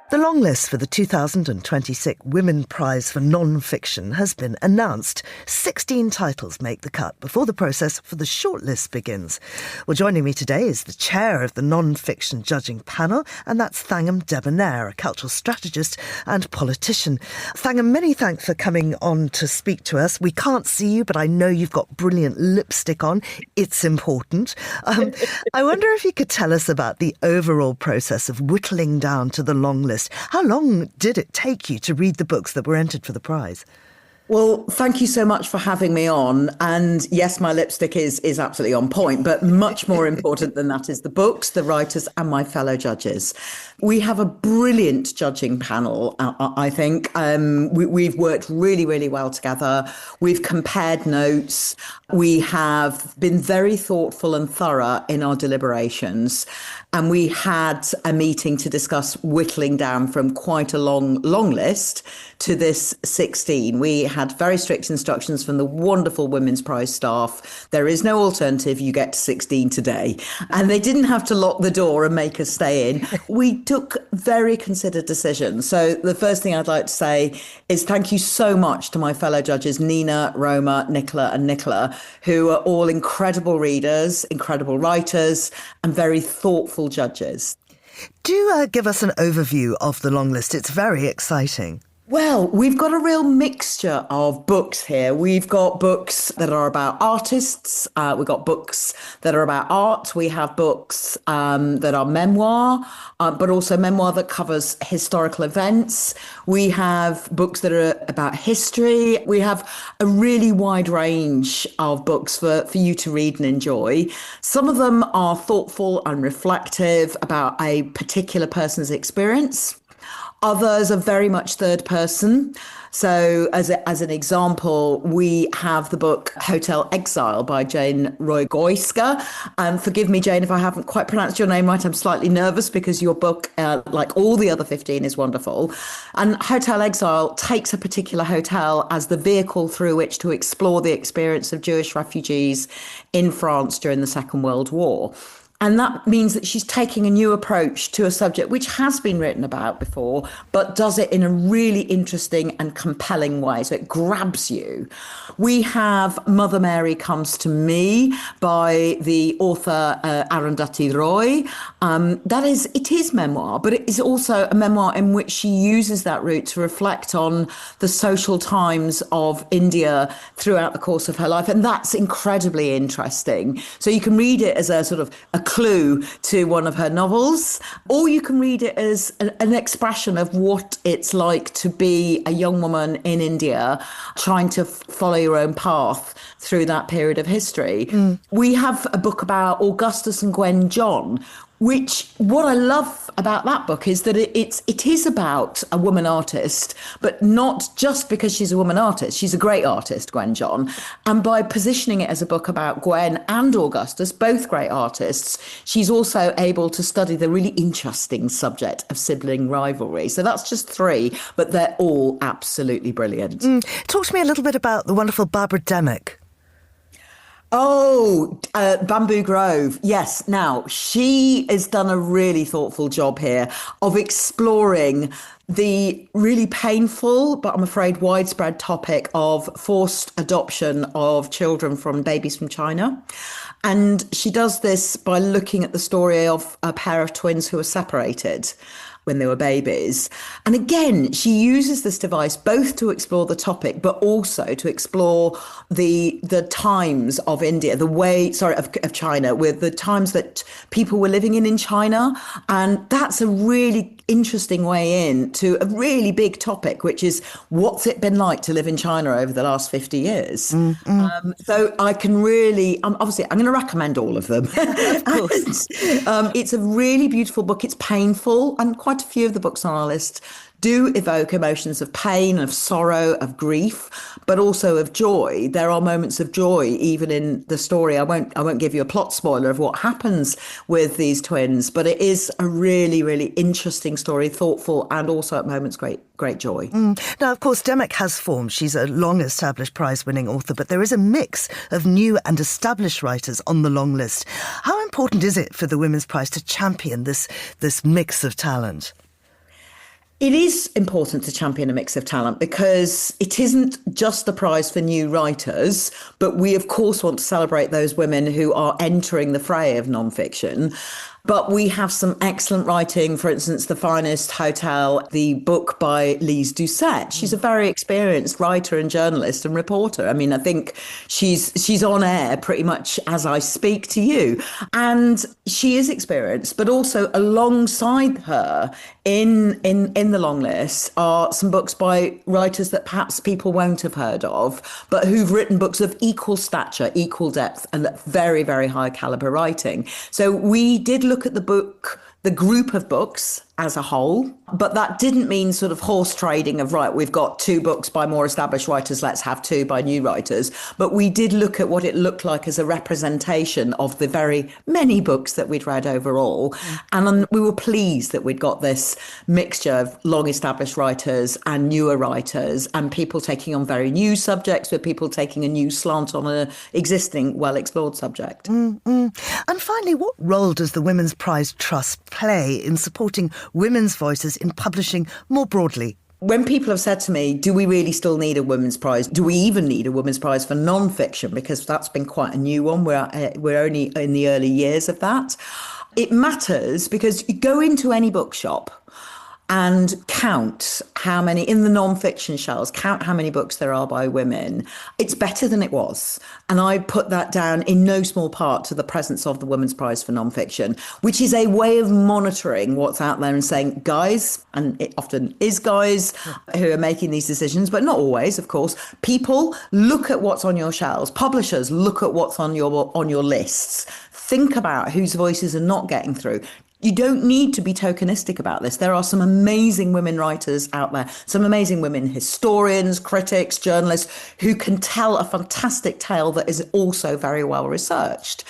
The long list for the 2026 Women Prize for Non-Fiction has been announced. 16 titles make the cut before the process for the shortlist begins. Well, joining me today is the chair of the non-fiction judging panel, and that's Thangam Debonair, a cultural strategist and politician. Thangam, many thanks for coming on to speak to us. We can't see you, but I know you've got brilliant lipstick on. It's important. I wonder if you could tell us about the overall process of whittling down to the long list. How long did it take you to read the books that were entered for the prize? Well, thank you so much for having me on. And yes, my lipstick is absolutely on point, but much more important than that is the books, the writers and my fellow judges. We have a brilliant judging panel, I think. We've worked really, really well together. We've compared notes. We have been very thoughtful and thorough in our deliberations. And we had a meeting to discuss whittling down from quite a long list to this 16. We had very strict instructions from the wonderful Women's Prize staff. There is no alternative. You get to 16 today. And they didn't have to lock the door and make us stay in. We took very considered decisions. So the first thing I'd like to say is thank you so much to my fellow judges, Nina, Roma, Nicola and Nicola, who are all incredible readers, incredible writers and very thoughtful judges. Do give us an overview of the long list. It's very exciting. Well, we've got a real mixture of books here. We've got books that are about artists. We've got books that are about art. We have books that are memoir, but also memoir that covers historical events. We have books that are about history. We have a really wide range of books for you to read and enjoy. Some of them are thoughtful and reflective about a particular person's experience. Others are very much third person. So as an example, we have the book Hotel Exile by Jane Roygoyska. Forgive me, Jane, if I haven't quite pronounced your name right. I'm slightly nervous because your book, like all the other 15, is wonderful. And Hotel Exile takes a particular hotel as the vehicle through which to explore the experience of Jewish refugees in France during the Second World War. And that means that she's taking a new approach to a subject which has been written about before, but does it in a really interesting and compelling way. So it grabs you. We have Mother Mary Comes to Me by the author Arundhati Roy. It is memoir, but it is also a memoir in which she uses that route to reflect on the social times of India throughout the course of her life. And that's incredibly interesting. So you can read it as a sort of a clue to one of her novels, or you can read it as an expression of what it's like to be a young woman in India trying to follow your own path through that period of history. We have a book about Augustus and Gwen John, which what I love about that book is that it is about a woman artist, but not just because she's a woman artist. She's a great artist, Gwen John. And by positioning it as a book about Gwen and Augustus, both great artists, she's also able to study the really interesting subject of sibling rivalry. So that's just 3, but they're all absolutely brilliant. Talk to me a little bit about the wonderful Barbara Demick. Oh, Bamboo Grove. Yes. Now, she has done a really thoughtful job here of exploring the really painful, but I'm afraid widespread topic of forced adoption of children from babies from China. And she does this by looking at the story of a pair of twins who were separated when they were babies. And again, she uses this device both to explore the topic, but also to explore the times of India, of China, with the times that people were living in China. And that's a really interesting way in to a really big topic, which is what's it been like to live in China over the last 50 years? So I can really, obviously, I'm going to recommend all of them. Of course. It's a really beautiful book. It's painful, and quite a few of the books on our list do evoke emotions of pain, of sorrow, of grief, but also of joy. There are moments of joy even in the story. I won't give you a plot spoiler of what happens with these twins, but it is a really, really interesting story, thoughtful, and also at moments great joy. Now, of course, Demek has formed. She's a long-established prize-winning author, but there is a mix of new and established writers on the long list. How important is it for the Women's Prize to champion this mix of talent? It is important to champion a mix of talent because it isn't just the prize for new writers, but we, of course, want to celebrate those women who are entering the fray of nonfiction. But we have some excellent writing, for instance, The Finest Hotel, the book by Lise Doucette. She's a very experienced writer and journalist and reporter. I mean, I think she's on air pretty much as I speak to you. And she is experienced, but also alongside her in the long list are some books by writers that perhaps people won't have heard of, but who've written books of equal stature, equal depth, and very, very high caliber writing. So we did look at the group of books as a whole, but that didn't mean sort of horse trading of, right, we've got 2 books by more established writers, let's have 2 by new writers. But we did look at what it looked like as a representation of the very many books that we'd read overall. And we were pleased that we'd got this mixture of long established writers and newer writers, and people taking on very new subjects with people taking a new slant on an existing well-explored subject. And finally, what role does the Women's Prize Trust play in supporting women's voices in publishing more broadly? When people have said to me, do we really still need a Women's Prize? Do we even need a Women's Prize for non-fiction? Because that's been quite a new one. We're only in the early years of that. It matters because you go into any bookshop and count how many, in the non-fiction shelves, count how many books there are by women. It's better than it was. And I put that down in no small part to the presence of the Women's Prize for Non-Fiction, which is a way of monitoring what's out there and saying, guys, and it often is guys who are making these decisions, but not always, of course. People, look at what's on your shelves. Publishers, look at what's on your lists. Think about whose voices are not getting through. You don't need to be tokenistic about this. There are some amazing women writers out there, some amazing women historians, critics, journalists who can tell a fantastic tale that is also very well researched.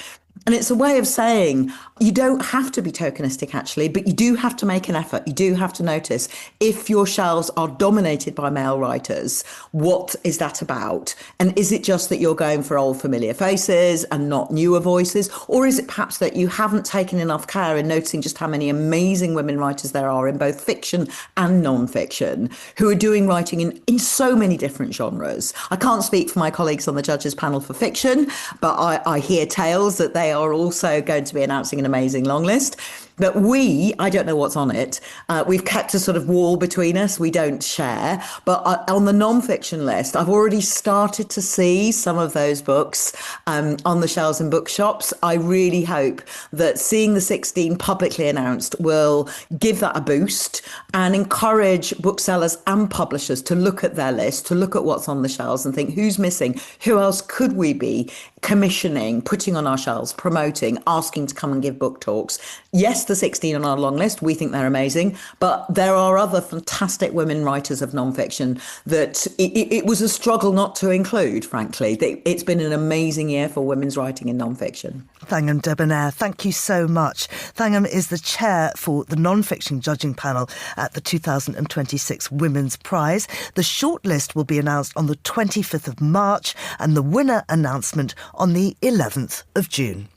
And it's a way of saying you don't have to be tokenistic, actually, but you do have to make an effort. You do have to notice if your shelves are dominated by male writers, what is that about? And is it just that you're going for old familiar faces and not newer voices? Or is it perhaps that you haven't taken enough care in noticing just how many amazing women writers there are in both fiction and non-fiction who are doing writing in so many different genres? I can't speak for my colleagues on the judges panel for fiction, but I hear tales that they are also going to be announcing an amazing long list. But I don't know what's on it. We've kept a sort of wall between us. We don't share. But on the non-fiction list, I've already started to see some of those books on the shelves in bookshops. I really hope that seeing the 16 publicly announced will give that a boost and encourage booksellers and publishers to look at their list, to look at what's on the shelves and think, who's missing? Who else could we be commissioning, putting on our shelves, promoting, asking to come and give book talks? Yes, the 16 on our long list, we think they're amazing, but there are other fantastic women writers of non-fiction that it was a struggle not to include, frankly. It's been an amazing year for women's writing in non-fiction. Thangam Debonair, thank you so much. Thangam is the chair for the non-fiction judging panel at the 2026 Women's Prize. The shortlist will be announced on the 25th of March and the winner announcement on the 11th of June.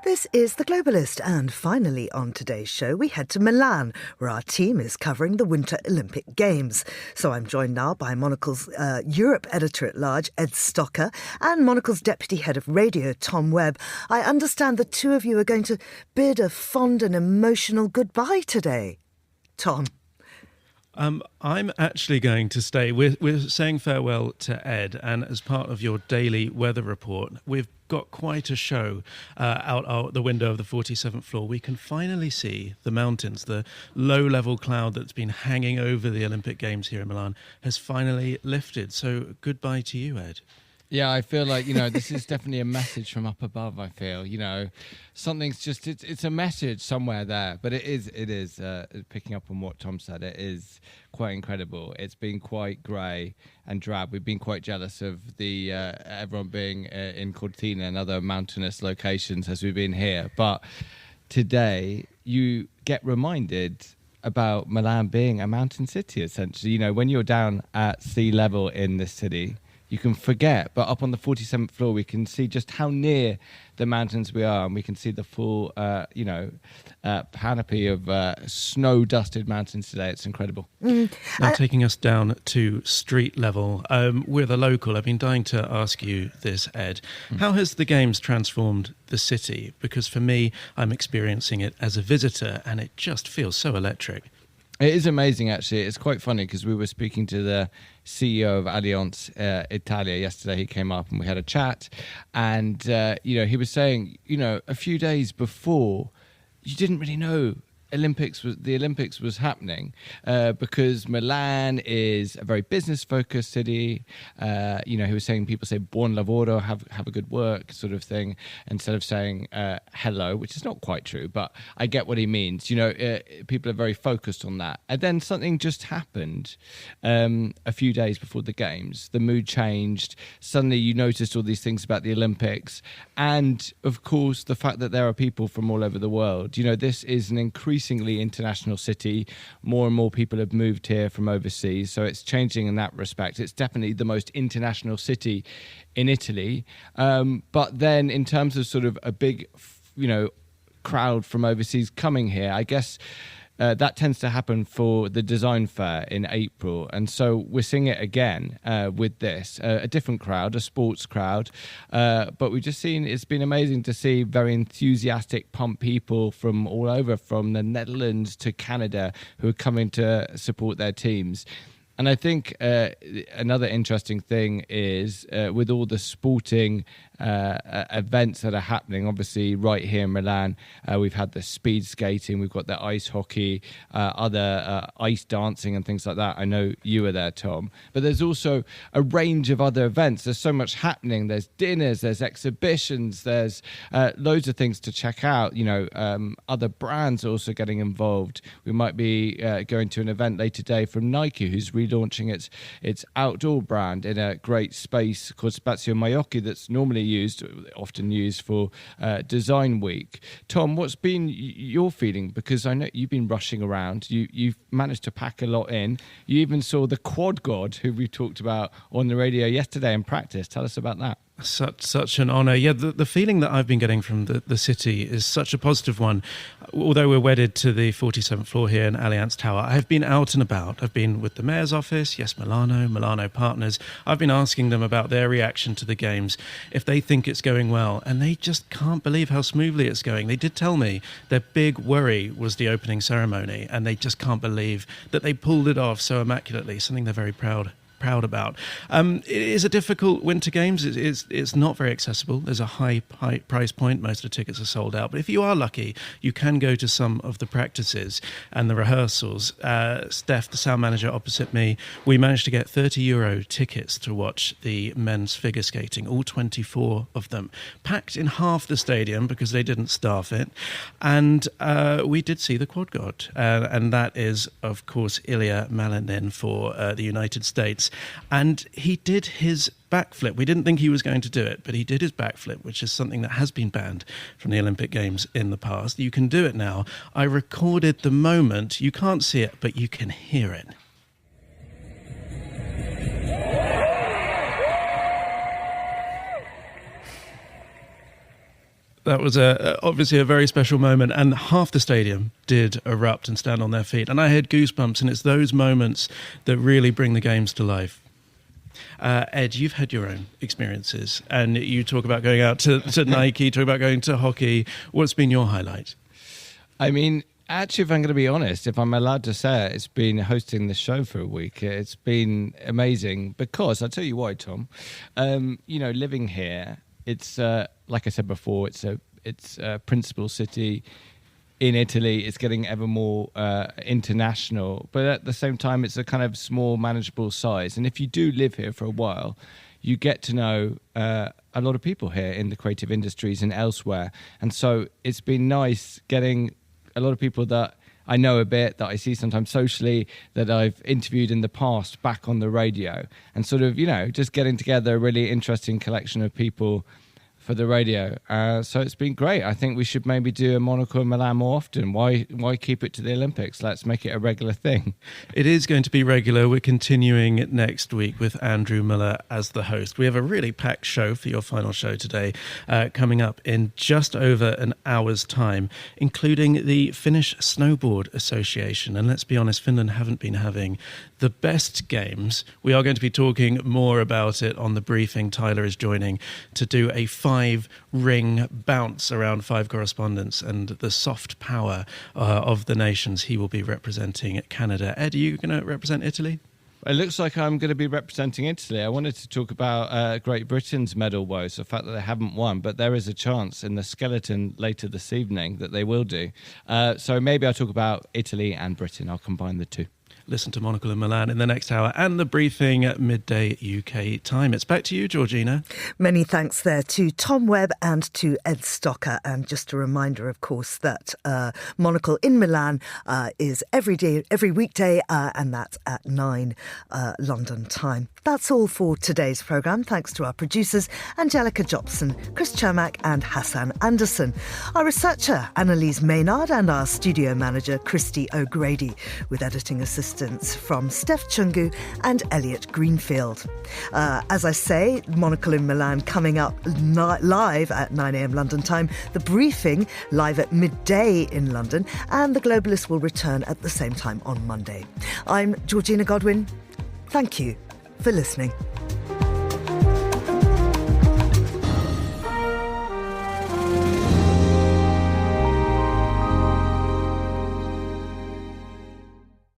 This is The Globalist, and finally on today's show we head to Milan, where our team is covering the Winter Olympic Games. So I'm joined now by Monocle's Europe Editor-at-Large, Ed Stocker, and Monocle's Deputy Head of Radio, Tom Webb. I understand the two of you are going to bid a fond and emotional goodbye today. Tom? I'm actually going to stay. We're saying farewell to Ed, and as part of your daily weather report, we've got quite a show out the window of the 47th floor. We can finally see the mountains. The low-level cloud that's been hanging over the Olympic Games here in Milan has finally lifted. So goodbye to you, Ed. Yeah, I feel like, this is definitely a message from up above, I feel. Something's just, it's a message somewhere there. But it is picking up on what Tom said, it is quite incredible. It's been quite grey and drab. We've been quite jealous of the everyone being in Cortina and other mountainous locations as we've been here. But today, you get reminded about Milan being a mountain city, essentially. When you're down at sea level in this city, you can forget, but up on the 47th floor, we can see just how near the mountains we are, and we can see the full, panoply of snow-dusted mountains today. It's incredible. Now, taking us down to street level, with a local, I've been dying to ask you this, Ed. How has the games transformed the city? Because for me, I'm experiencing it as a visitor, and it just feels so electric. It is amazing, actually. It's quite funny because we were speaking to the CEO of Allianz Italia yesterday. He came up and we had a chat, and he was saying, a few days before, you didn't really know the Olympics was happening because Milan is a very business-focused city. He was saying people say buon lavoro, have a good work sort of thing, instead of saying hello, which is not quite true, but I get what he means. People are very focused on that. And then something just happened a few days before the games. The mood changed. Suddenly you noticed all these things about the Olympics. And, of course, the fact that there are people from all over the world. This is an increasingly international city. More and more people have moved here from overseas, so it's changing in that respect. It's definitely the most international city in Italy. But then in terms of sort of a big, crowd from overseas coming here, I guess that tends to happen for the design fair in April. And so we're seeing it again with this, a different crowd, a sports crowd. But we've just seen, it's been amazing to see very enthusiastic, pumped people from all over, from the Netherlands to Canada, who are coming to support their teams. And I think another interesting thing is with all the sporting events that are happening, obviously right here in Milan, we've had the speed skating, we've got the ice hockey, other ice dancing and things like that. I know you were there, Tom. But there's also a range of other events. There's so much happening. There's dinners, there's exhibitions, there's loads of things to check out. Other brands also getting involved. We might be going to an event later today from Nike, who's relaunching its outdoor brand in a great space called Spazio Maiocchi that's normally often used for Design Week. Tom, what's been your feeling? Because I know you've been rushing around. You've managed to pack a lot in. You even saw the quad god, who we talked about on the radio yesterday in practice. Tell us about that. Such an honour. Yeah, the feeling that I've been getting from the city is such a positive one. Although we're wedded to the 47th floor here in Allianz Tower, I've been out and about. I've been with the mayor's office, yes, Milano partners. I've been asking them about their reaction to the games, if they think it's going well, and they just can't believe how smoothly it's going. They did tell me their big worry was the opening ceremony, and they just can't believe that they pulled it off so immaculately, something they're very proud about. It is a difficult winter games. It's not very accessible. There's a high price point. Most of the tickets are sold out. But if you are lucky, you can go to some of the practices and the rehearsals. Steph, the sound manager opposite me, we managed to get €30 tickets to watch the men's figure skating, all 24 of them, packed in half the stadium because they didn't staff it. And we did see the quad god. And that is, of course, Ilya Malinin for the United States. And he did his backflip. We didn't think he was going to do it, but he did his backflip, which is something that has been banned from the Olympic Games in the past. You can do it now. I recorded the moment. You can't see it, but you can hear it. That was obviously a very special moment, and half the stadium did erupt and stand on their feet. And I had goosebumps, and it's those moments that really bring the games to life. Ed, you've had your own experiences, and you talk about going out to Nike, talk about going to hockey. What's been your highlight? I mean, actually, if I'm going to be honest, if I'm allowed to say it, it's been hosting the show for a week. It's been amazing because, I'll tell you why, Tom, living here, it's like I said before, it's a principal city in Italy. It's getting ever more international, but at the same time, it's a kind of small, manageable size. And if you do live here for a while, you get to know a lot of people here in the creative industries and elsewhere. And so it's been nice getting a lot of people that I know a bit, that I see sometimes socially, that I've interviewed in the past back on the radio, and sort of, just getting together a really interesting collection of people for the radio. So it's been great. I think we should maybe do a Monocle in Milan more often. Why keep it to the Olympics? Let's make it a regular thing. It is going to be regular. We're continuing next week with Andrew Miller as the host. We have a really packed show for your final show today, coming up in just over an hour's time, including the Finnish Snowboard Association. And let's be honest, Finland haven't been having the best games. We are going to be talking more about it on the briefing. Tyler is joining to do a 5-ring bounce around 5 correspondents and the soft power of the nations. He will be representing Canada. Ed, are you going to represent Italy? It looks like I'm going to be representing Italy. I wanted to talk about Great Britain's medal woes, the fact that they haven't won, but there is a chance in the skeleton later this evening that they will do. So maybe I'll talk about Italy and Britain. I'll combine the two. Listen to Monocle in Milan in the next hour and the briefing at midday UK time. It's back to you, Georgina. Many thanks there to Tom Webb and to Ed Stocker. And just a reminder, of course, that Monocle in Milan is every weekday, and that's at 9 London time. That's all for today's programme. Thanks to our producers, Angelica Jobson, Chris Chermak and Hassan Anderson. Our researcher, Annalise Maynard, and our studio manager, Christy O'Grady, with editing assistance from Steph Chungu and Elliot Greenfield. As I say, Monocle in Milan coming up live at 9 a.m. London time, the briefing live at midday in London, and the Globalist will return at the same time on Monday. I'm Georgina Godwin. Thank you for listening.